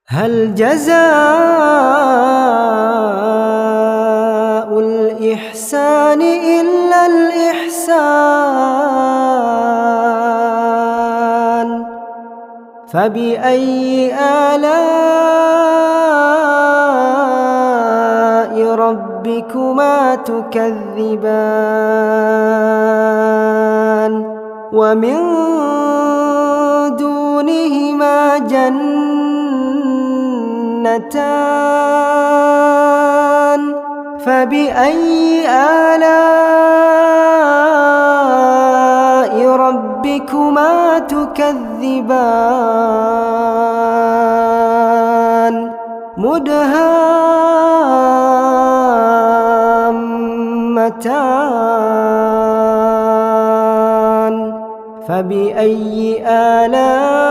هل جزاء الإحسان إلا الإحسان؟ فبأي آلاء ربكما تكذبان؟ ومن دونهما جنتان، فبأي آلاء ربكما تكذبان؟ مدهامتان، فبأي آلاء